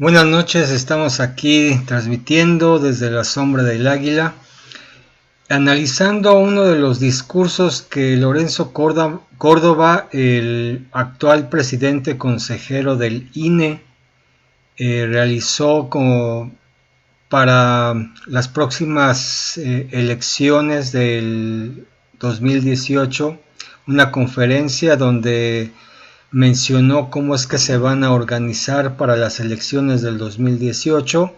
Buenas noches, estamos aquí transmitiendo desde la sombra del águila, analizando uno de los discursos que Lorenzo Córdoba, el actual presidente consejero del INE, realizó como para las próximas elecciones del 2018, una conferencia donde mencionó cómo es que se van a organizar para las elecciones del 2018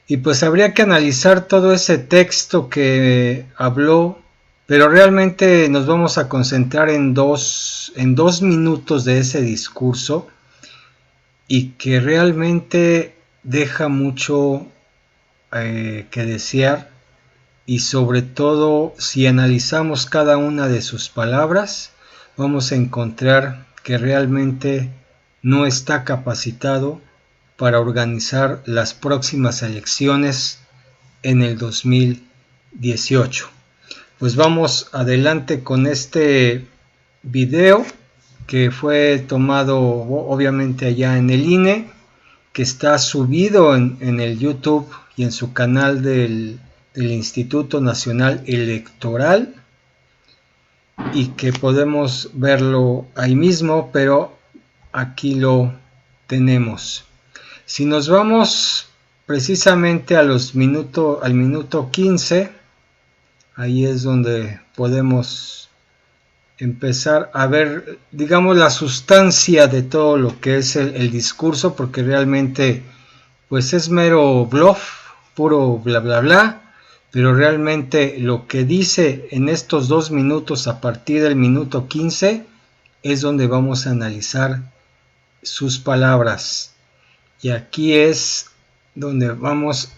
y pues habría que analizar todo ese texto que habló, pero realmente nos vamos a concentrar en dos minutos de ese discurso y que realmente deja mucho que desear, y sobre todo si analizamos cada una de sus palabras vamos a encontrar que realmente no está capacitado para organizar las próximas elecciones en el 2018. Pues vamos adelante con este video que fue tomado obviamente allá en el INE, que está subido en el YouTube y en su canal del Instituto Nacional Electoral, y que podemos verlo ahí mismo, pero aquí lo tenemos. Si nos vamos precisamente al minuto 15, ahí es donde podemos empezar a ver, digamos, la sustancia de todo lo que es el discurso, porque realmente pues es mero bluff, puro bla bla bla, pero realmente lo que dice en estos 2 minutos a partir del minuto 15 es donde vamos a analizar sus palabras. Y aquí es donde vamos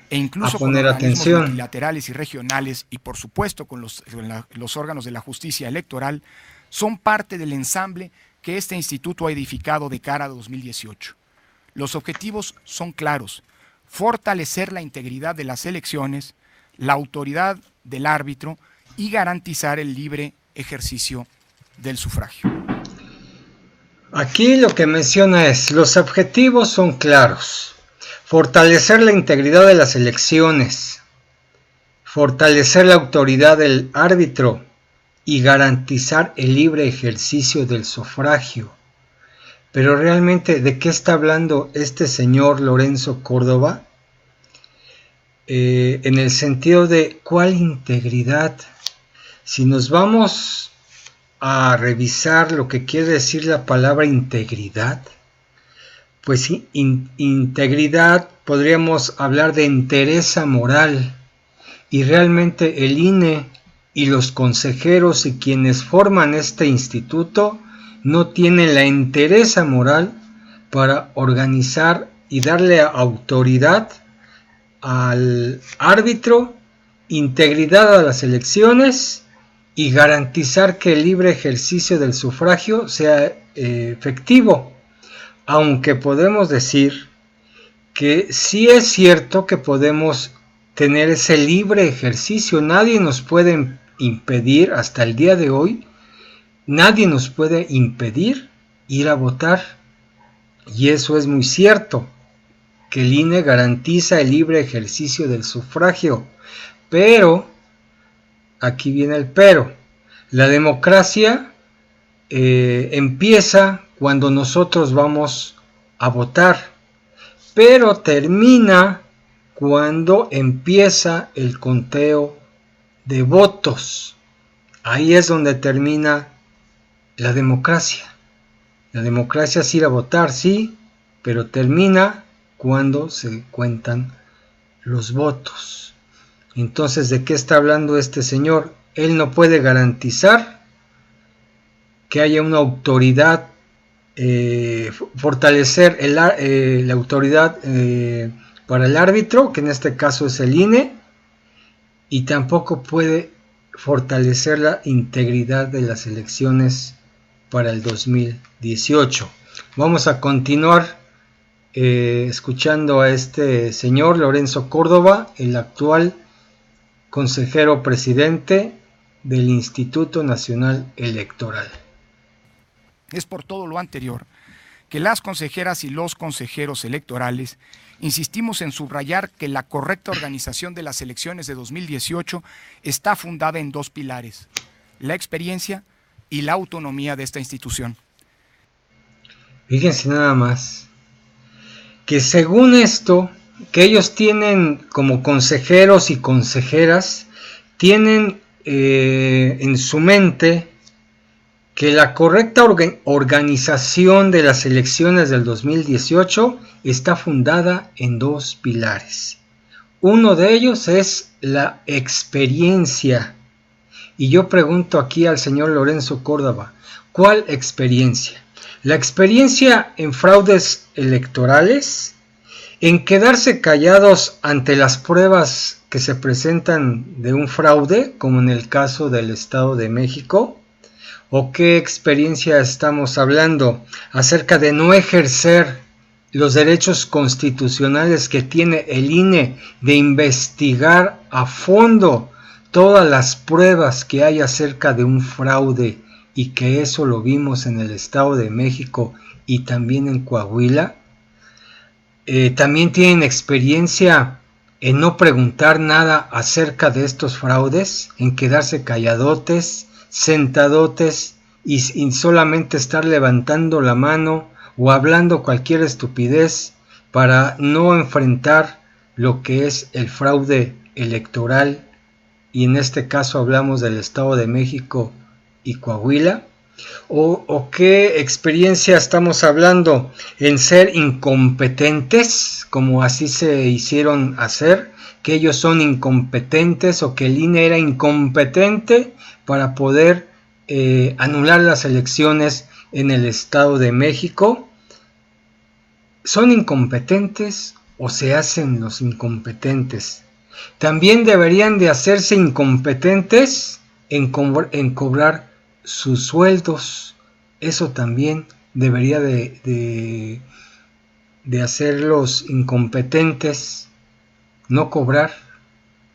e a incluso con poner organismos atención. multilaterales y regionales y por supuesto con los órganos de la justicia electoral, son parte del ensamble que este instituto ha edificado de cara a 2018. Los objetivos son claros: fortalecer la integridad de las elecciones, la autoridad del árbitro y garantizar el libre ejercicio del sufragio. Aquí lo que menciona es, los objetivos son claros: fortalecer la integridad de las elecciones, fortalecer la autoridad del árbitro y garantizar el libre ejercicio del sufragio. Pero realmente, ¿de qué está hablando este señor Lorenzo Córdoba? En el sentido de ¿cuál integridad? Si nos vamos a revisar lo que quiere decir la palabra integridad, pues integridad podríamos hablar de entereza moral, y realmente el INE y los consejeros y quienes forman este instituto no tienen la entereza moral para organizar y darle autoridad al árbitro, integridad a las elecciones y garantizar que el libre ejercicio del sufragio sea efectivo. Aunque podemos decir que sí es cierto que podemos tener ese libre ejercicio, nadie nos puede impedir, hasta el día de hoy, nadie nos puede impedir ir a votar, y eso es muy cierto, que el INE garantiza el libre ejercicio del sufragio, pero, aquí viene el pero, la democracia empieza cuando nosotros vamos a votar, pero termina cuando empieza el conteo de votos. Ahí es donde termina la democracia. La democracia es ir a votar, sí, pero termina cuando se cuentan los votos. Entonces, ¿de qué está hablando este señor? Él no puede garantizar que haya una autoridad, fortalecer la autoridad para el árbitro, que en este caso es el INE, y tampoco puede fortalecer la integridad de las elecciones para el 2018. Vamos a continuar escuchando a este señor Lorenzo Córdoba, el actual consejero presidente del Instituto Nacional Electoral. Es por todo lo anterior que las consejeras y los consejeros electorales insistimos en subrayar que la correcta organización de las elecciones de 2018 está fundada en dos pilares: la experiencia y la autonomía de esta institución. Fíjense nada más, que según esto, que ellos tienen como consejeros y consejeras, tienen en su mente que la correcta organización de las elecciones del 2018 está fundada en dos pilares. Uno de ellos es la experiencia. Y yo pregunto aquí al señor Lorenzo Córdoba, ¿cuál experiencia? La experiencia en fraudes electorales, en quedarse callados ante las pruebas que se presentan de un fraude, como en el caso del Estado de México. ¿O qué experiencia estamos hablando? Acerca de no ejercer los derechos constitucionales que tiene el INE de investigar a fondo todas las pruebas que hay acerca de un fraude, y que eso lo vimos en el Estado de México y también en Coahuila. También tienen experiencia en no preguntar nada acerca de estos fraudes, en quedarse calladotes, sentadotes y solamente estar levantando la mano o hablando cualquier estupidez para no enfrentar lo que es el fraude electoral, y en este caso hablamos del Estado de México y Coahuila. ¿O qué experiencia estamos hablando? En ser incompetentes, como así se hicieron hacer, que ellos son incompetentes, o que el INE era incompetente para poder anular las elecciones en el Estado de México. ¿Son incompetentes o se hacen los incompetentes? También deberían de hacerse incompetentes en cobrar sus sueldos. Eso también debería de hacerlos incompetentes, no cobrar.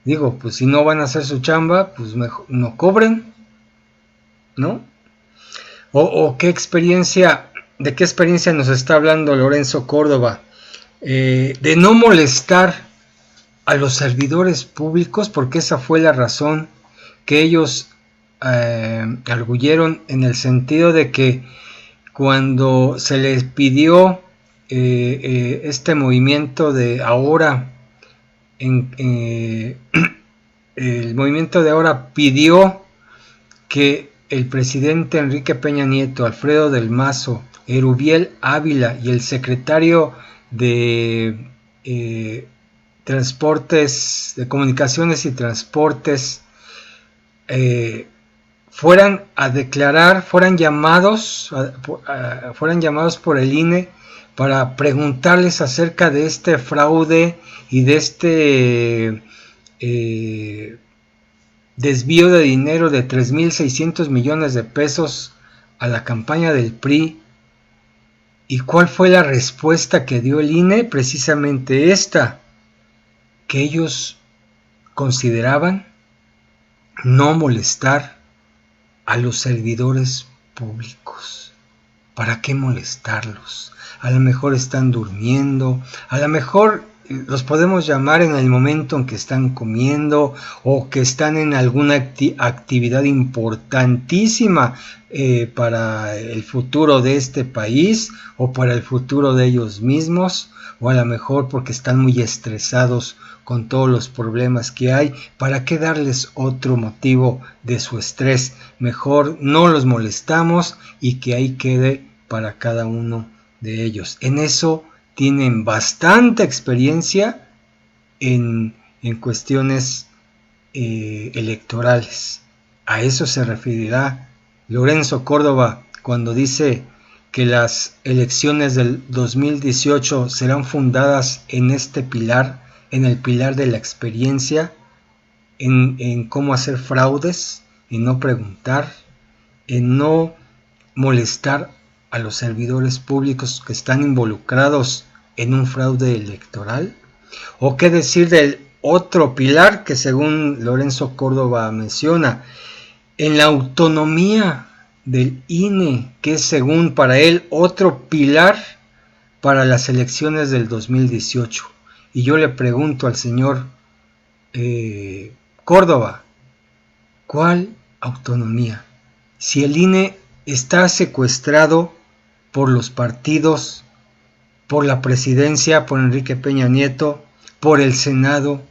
Digo, pues si no van a hacer su chamba, pues mejor no cobren, ¿no? ¿O qué experiencia, de qué experiencia nos está hablando Lorenzo Córdoba? De no molestar a los servidores públicos, porque esa fue la razón que ellos arguyeron, en el sentido de que cuando se les pidió este movimiento de ahora, el movimiento de ahora pidió que el presidente Enrique Peña Nieto, Alfredo del Mazo, Erubiel Ávila y el secretario de Transportes, de Comunicaciones y Transportes, fueran a declarar, fueran llamados por el INE para preguntarles acerca de este fraude y de este desvío de dinero de 3,600 millones de pesos a la campaña del PRI. ¿Y cuál fue la respuesta que dio el INE? Precisamente esta, que ellos consideraban no molestar a los servidores públicos. ¿Para qué molestarlos? A lo mejor están durmiendo, a lo mejor los podemos llamar en el momento en que están comiendo, o que están en alguna actividad importantísima para el futuro de este país, o para el futuro de ellos mismos, o a lo mejor porque están muy estresados con todos los problemas que hay. ¿Para qué darles otro motivo de su estrés? Mejor no los molestamos y que ahí quede para cada uno de ellos. En eso tienen bastante experiencia en cuestiones electorales. A eso se referirá Lorenzo Córdoba cuando dice que las elecciones del 2018 serán fundadas en este pilar, en el pilar de la experiencia, en cómo hacer fraudes, en no preguntar, en no molestar a los servidores públicos que están involucrados en un fraude electoral. ¿O qué decir del otro pilar que según Lorenzo Córdoba menciona, en la autonomía del INE, que es según para él otro pilar para las elecciones del 2018. Y yo le pregunto al señor Córdoba, ¿cuál autonomía? Si el INE está secuestrado por los partidos, por la presidencia, por Enrique Peña Nieto, por el Senado,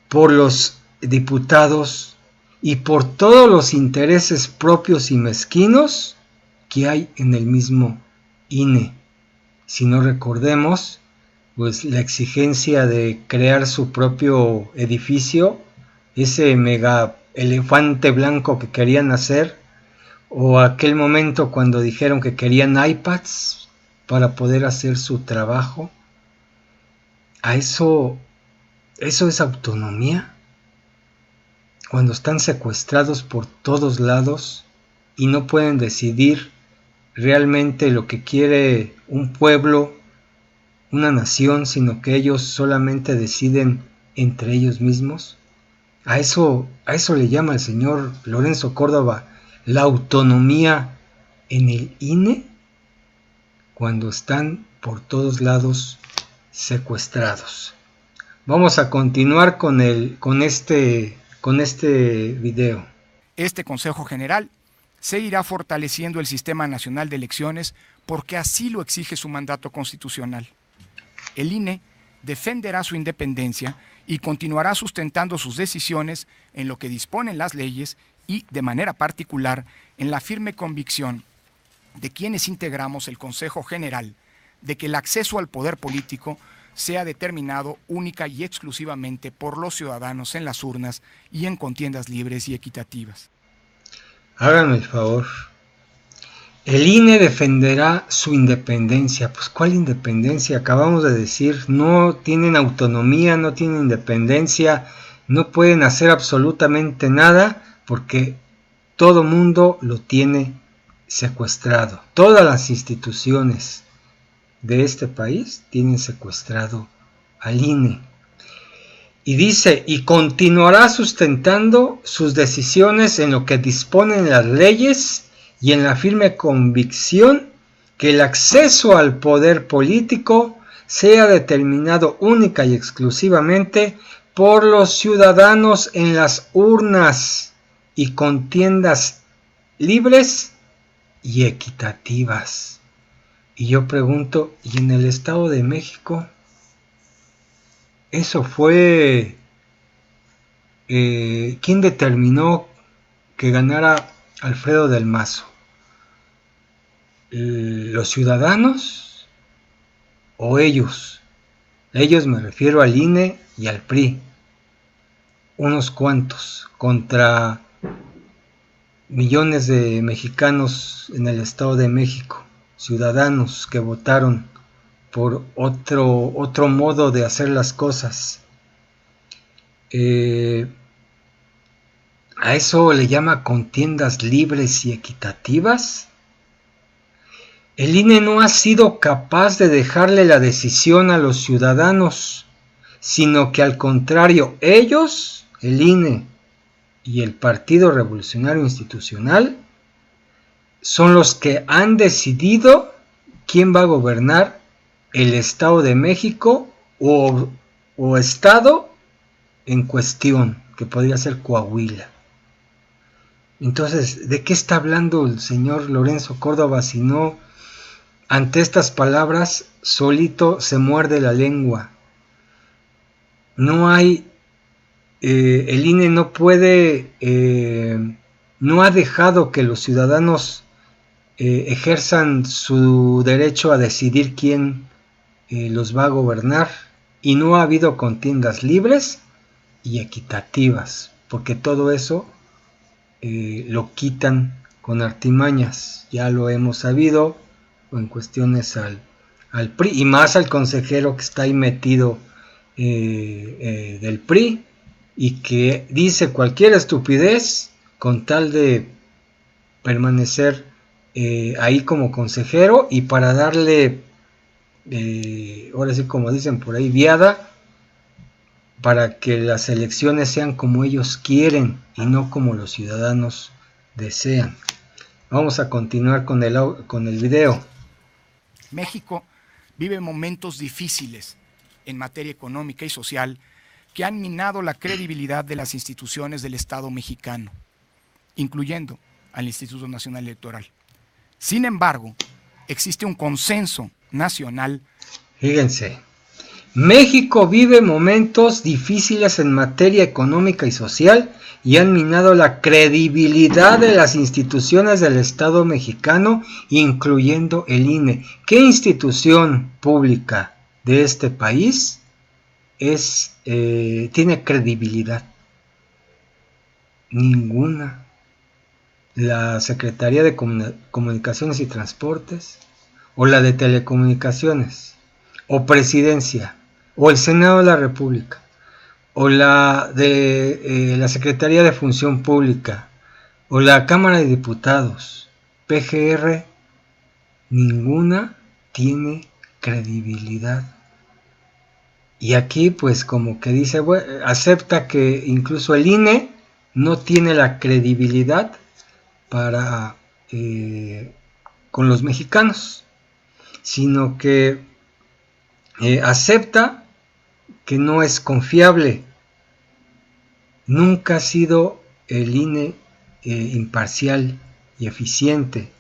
por los diputados y por todos los intereses propios y mezquinos que hay en el mismo INE. Si no recordemos, pues la exigencia de crear su propio edificio, ese mega elefante blanco que querían hacer, o aquel momento cuando dijeron que querían iPads para poder hacer su trabajo. ¿A eso es autonomía? Cuando están secuestrados por todos lados y no pueden decidir realmente lo que quiere un pueblo, una nación, sino que ellos solamente deciden entre ellos mismos. A eso le llama el señor Lorenzo Córdoba la autonomía en el INE, cuando están por todos lados secuestrados. Vamos a continuar con este video. Este Consejo General seguirá fortaleciendo el Sistema Nacional de Elecciones porque así lo exige su mandato constitucional. El INE defenderá su independencia y continuará sustentando sus decisiones en lo que disponen las leyes y, de manera particular, en la firme convicción de quienes integramos el Consejo General de que el acceso al poder político sea determinado única y exclusivamente por los ciudadanos en las urnas y en contiendas libres y equitativas. Háganme el favor. El INE defenderá su independencia. Pues ¿cuál independencia? Acabamos de decir, no tienen autonomía, no tienen independencia, no pueden hacer absolutamente nada porque todo mundo lo tiene secuestrado. Todas las instituciones de este país tienen secuestrado al INE. Y dice, y continuará sustentando sus decisiones en lo que disponen las leyes y en la firme convicción que el acceso al poder político sea determinado única y exclusivamente por los ciudadanos en las urnas y contiendas libres y equitativas. Y yo pregunto, ¿y en el Estado de México? Eso fue... ¿quién determinó que ganara Alfredo del Mazo? ¿Los ciudadanos o ellos? Ellos me refiero al INE y al PRI. Unos cuantos contra millones de mexicanos en el Estado de México, ciudadanos que votaron por otro modo de hacer las cosas. ¿A eso le llama contiendas libres y equitativas? El INE no ha sido capaz de dejarle la decisión a los ciudadanos, sino que al contrario, ellos, el INE y el Partido Revolucionario Institucional, son los que han decidido quién va a gobernar el Estado de México o estado en cuestión, que podría ser Coahuila. Entonces, ¿de qué está hablando el señor Lorenzo Córdoba si no, ante estas palabras, solito se muerde la lengua? No hay, el INE no puede, no ha dejado que los ciudadanos ejerzan su derecho a decidir quién los va a gobernar, y no ha habido contiendas libres y equitativas, porque todo eso lo quitan con artimañas. Ya lo hemos sabido en cuestiones al PRI, y más al consejero que está ahí metido del PRI, y que dice cualquier estupidez con tal de permanecer ahí como consejero, y para darle ahora sí, como dicen por ahí, viada, para que las elecciones sean como ellos quieren y no como los ciudadanos desean. Vamos a continuar con el video. México vive momentos difíciles en materia económica y social que han minado la credibilidad de las instituciones del Estado mexicano, incluyendo al Instituto Nacional Electoral. Sin embargo, existe un consenso nacional. Fíjense, México vive momentos difíciles en materia económica y social y han minado la credibilidad de las instituciones del Estado mexicano, incluyendo el INE. ¿Qué institución pública de este país tiene credibilidad? Ninguna. La Secretaría de Comunicaciones y Transportes, o la de Telecomunicaciones, o Presidencia, o el Senado de la República, o la de la Secretaría de Función Pública, o la Cámara de Diputados, PGR, ninguna tiene credibilidad. Y aquí pues como que dice, bueno, acepta que incluso el INE no tiene la credibilidad para con los mexicanos, sino que acepta que no es confiable. Nunca ha sido el INE imparcial y eficiente.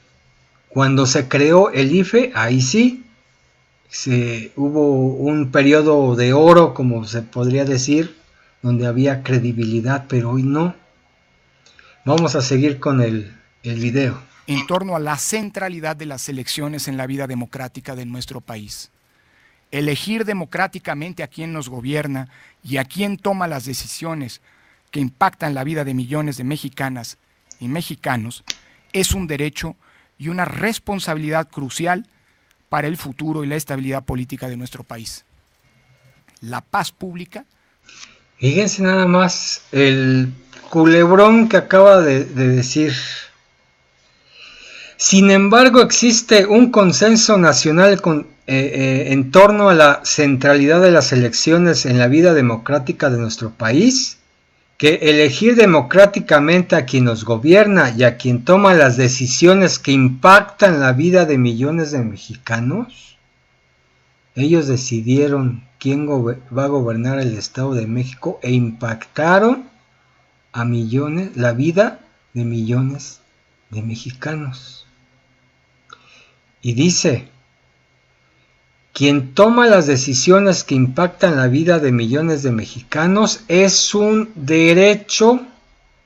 Cuando se creó el IFE, ahí sí hubo un periodo de oro, como se podría decir, donde había credibilidad, pero hoy no. Vamos a seguir con el video. En torno a la centralidad de las elecciones en la vida democrática de nuestro país. Elegir democráticamente a quien nos gobierna y a quien toma las decisiones que impactan la vida de millones de mexicanas y mexicanos es un derecho y una responsabilidad crucial para el futuro y la estabilidad política de nuestro país. La paz pública. Fíjense nada más el culebrón que acaba de decir. Sin embargo, existe un consenso nacional en torno a la centralidad de las elecciones en la vida democrática de nuestro país, que elegir democráticamente a quien nos gobierna y a quien toma las decisiones que impactan la vida de millones de mexicanos. Ellos decidieron quién va a gobernar el Estado de México e impactaron a millones, la vida de millones de mexicanos. Y dice, quien toma las decisiones que impactan la vida de millones de mexicanos es un derecho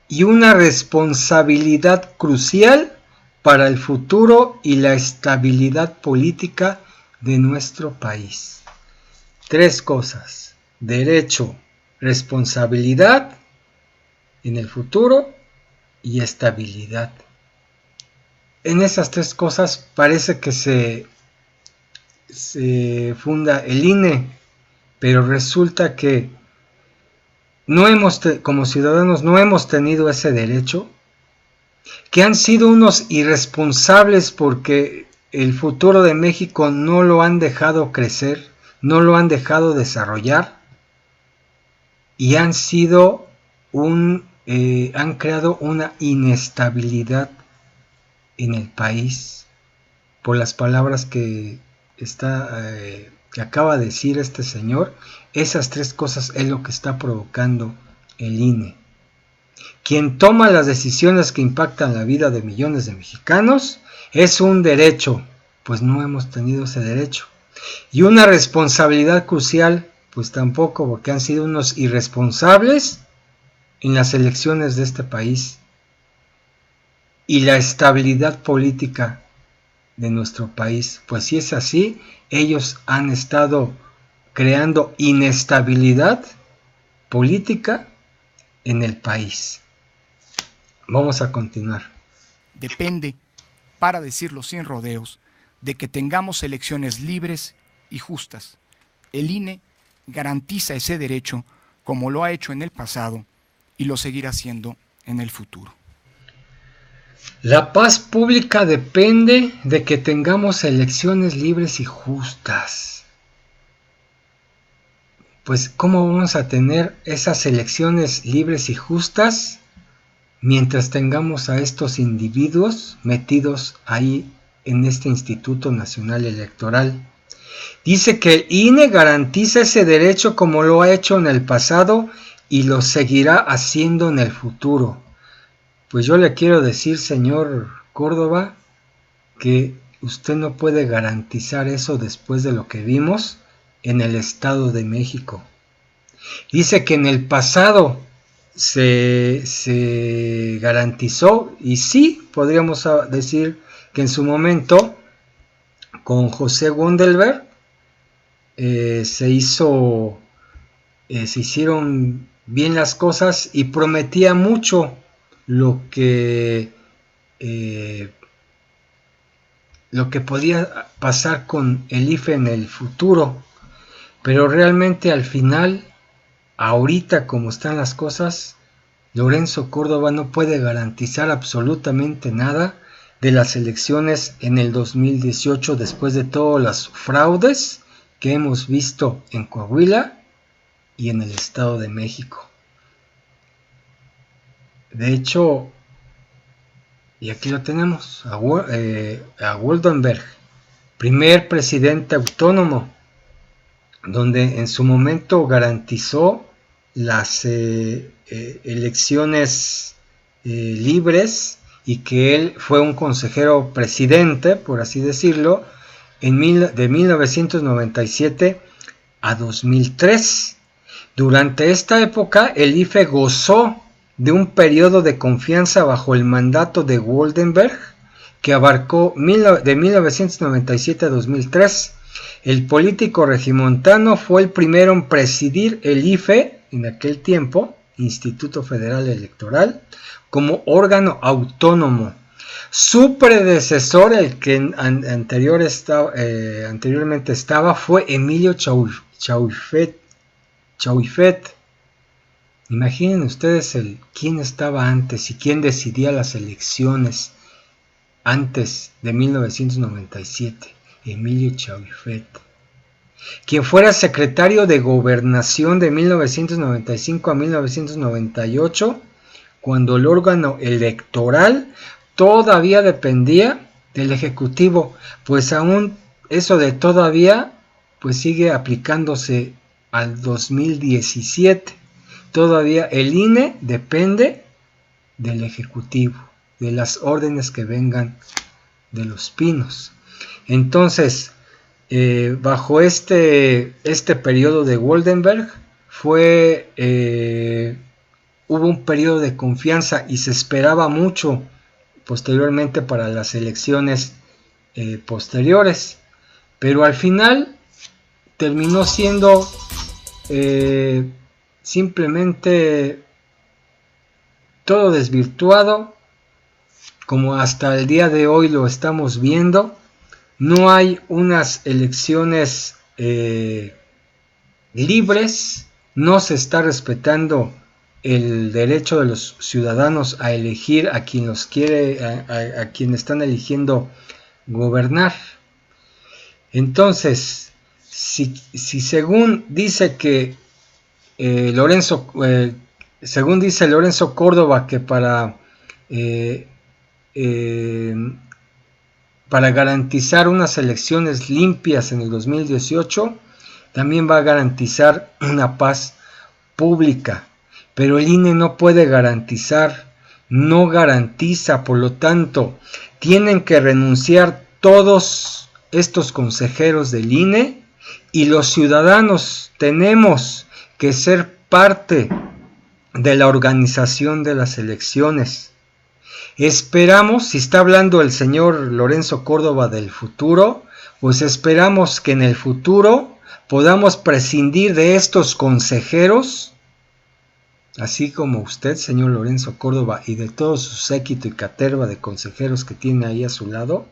y una responsabilidad crucial para el futuro y la estabilidad política de nuestro país. Tres cosas: derecho, responsabilidad en el futuro y estabilidad. En esas tres cosas parece que se funda el INE, pero resulta que como ciudadanos no hemos tenido ese derecho, que han sido unos irresponsables porque el futuro de México no lo han dejado crecer, no lo han dejado desarrollar, y han creado una inestabilidad en el país por las palabras que acaba de decir este señor. Esas tres cosas es lo que está provocando el INE. Quien toma las decisiones que impactan la vida de millones de mexicanos es un derecho, pues no hemos tenido ese derecho, y una responsabilidad crucial, pues tampoco, porque han sido unos irresponsables en las elecciones de este país y la estabilidad política de nuestro país. Pues si es así, ellos han estado creando inestabilidad política en el país. Vamos a continuar. Depende, para decirlo sin rodeos, de que tengamos elecciones libres y justas. El INE garantiza ese derecho como lo ha hecho en el pasado y lo seguirá haciendo en el futuro. La paz pública depende de que tengamos elecciones libres y justas. Pues ¿cómo vamos a tener esas elecciones libres y justas mientras tengamos a estos individuos metidos ahí en este Instituto Nacional Electoral? Dice que el INE garantiza ese derecho como lo ha hecho en el pasado y lo seguirá haciendo en el futuro. Pues yo le quiero decir, señor Córdoba, que usted no puede garantizar eso después de lo que vimos en el Estado de México. Dice que en el pasado se garantizó, y sí, podríamos decir que en su momento, con José Gundelberg, se hicieron bien las cosas y prometía mucho lo que podía pasar con el IFE en el futuro, pero realmente al final, ahorita como están las cosas, Lorenzo Córdoba no puede garantizar absolutamente nada de las elecciones en el 2018 después de todos los fraudes que hemos visto en Coahuila y en el Estado de México. De hecho, y aquí lo tenemos, a Woldenberg, primer presidente autónomo, donde en su momento garantizó las elecciones libres, y que él fue un consejero presidente, por así decirlo, de 1997 a 2003. Durante esta época, el IFE gozó de un periodo de confianza bajo el mandato de Woldenberg, que abarcó de 1997 a 2003. El político regimontano fue el primero en presidir el IFE, en aquel tiempo, Instituto Federal Electoral, como órgano autónomo. Su predecesor, el que anteriormente estaba, fue Emilio Chaufet. Imaginen ustedes quién estaba antes y quién decidía las elecciones antes de 1997. Emilio Chaufet, quien fuera secretario de Gobernación de 1995 a 1998, cuando el órgano electoral todavía dependía del Ejecutivo, pues aún eso de todavía pues sigue aplicándose al 2017. Todavía el INE depende del Ejecutivo, de las órdenes que vengan de los Pinos. Entonces, bajo este periodo de Woldenberg hubo un periodo de confianza y se esperaba mucho posteriormente para las elecciones posteriores, pero al final terminó siendo simplemente todo desvirtuado, como hasta el día de hoy lo estamos viendo. No hay unas elecciones libres, no se está respetando el derecho de los ciudadanos a elegir a quien los quiere, a quien están eligiendo gobernar. Entonces, si según dice que según dice Lorenzo Córdoba, que para garantizar unas elecciones limpias en el 2018, también va a garantizar una paz pública, pero el INE no puede garantizar, no garantiza, por lo tanto, tienen que renunciar todos estos consejeros del INE, y los ciudadanos tenemos que ser parte de la organización de las elecciones. Esperamos, si está hablando el señor Lorenzo Córdoba del futuro, pues esperamos que en el futuro podamos prescindir de estos consejeros, así como usted, señor Lorenzo Córdoba, y de todo su séquito y caterva de consejeros que tiene ahí a su lado,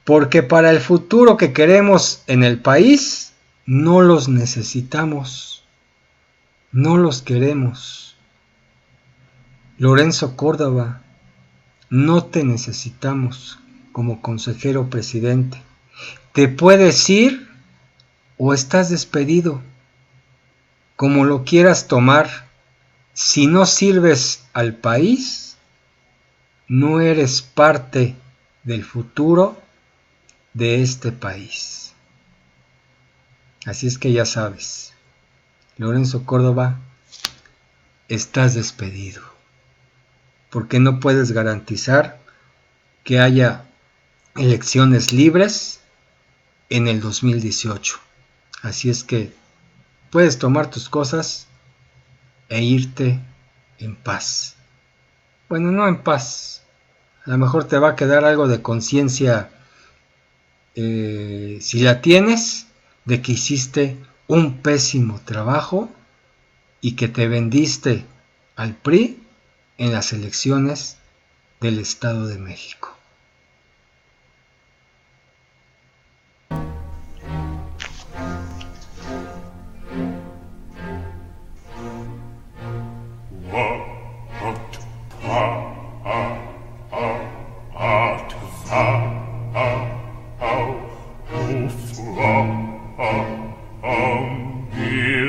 porque para el futuro que queremos en el país, no los necesitamos, no los queremos. Lorenzo Córdoba, no te necesitamos como consejero presidente. Te puedes ir o estás despedido, como lo quieras tomar. Si no sirves al país, no eres parte del futuro de este país. Así es que ya sabes, Lorenzo Córdoba, estás despedido, porque no puedes garantizar que haya elecciones libres en el 2018. Así es que puedes tomar tus cosas e irte en paz. Bueno, no en paz. A lo mejor te va a quedar algo de conciencia, si la tienes, de que hiciste un pésimo trabajo y que te vendiste al PRI en las elecciones del Estado de México. Here